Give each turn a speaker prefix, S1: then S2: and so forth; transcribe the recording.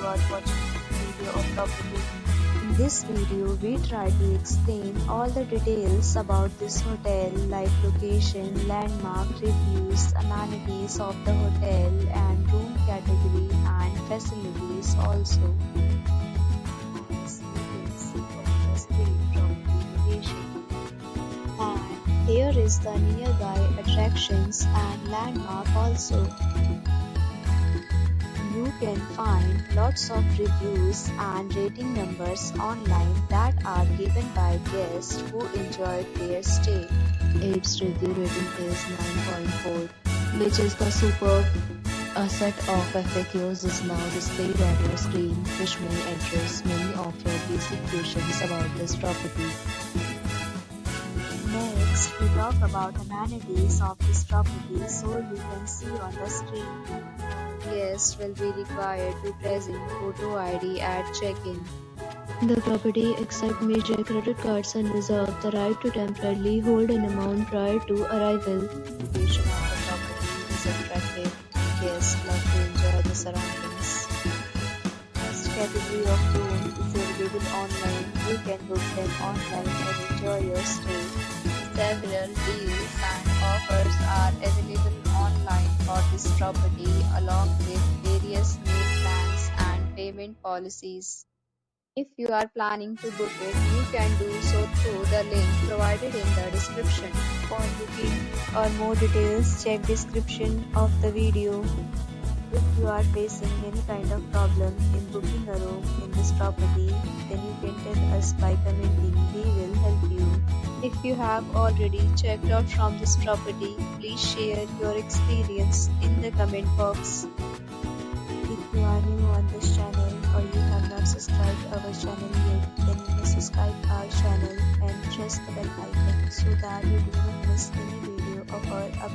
S1: are watching a video of property. In this video, we try to explain all the details about this hotel like location, landmark, reviews, amenities of the hotel and room category and facilities also. As you can see on the screen from the location. And here is the nearby attractions and landmark also. You can find lots of reviews and rating numbers online that are given by guests who enjoyed their stay. Its review rating is 9.4, which is the superb. A set of FAQs is now displayed on your screen, which may address many of your basic questions about this property. Next, we talk about amenities of this property, so you can see on the screen. Guests will be required to present photo ID at check-in. The property accepts major credit cards and reserves the right to temporarily hold an amount prior to arrival. The location of the property is attractive. Guests love to enjoy the surroundings. Next category of room is available online. You can book them online and enjoy your stay. Several deals and offers are available online for this property along with various meal plans and payment policies. If you are planning to book it, you can do so through the link provided in the description. For booking or more details, check description of the video. If you are facing any kind of problem in booking a room in this property, then you can tell us by commenting. We will help you. If you have already checked out from this property, please share your experience in the comment box. If you are new on this channel or you have not subscribed our channel yet, then you may subscribe our channel and press the bell icon so that you do not miss any video of our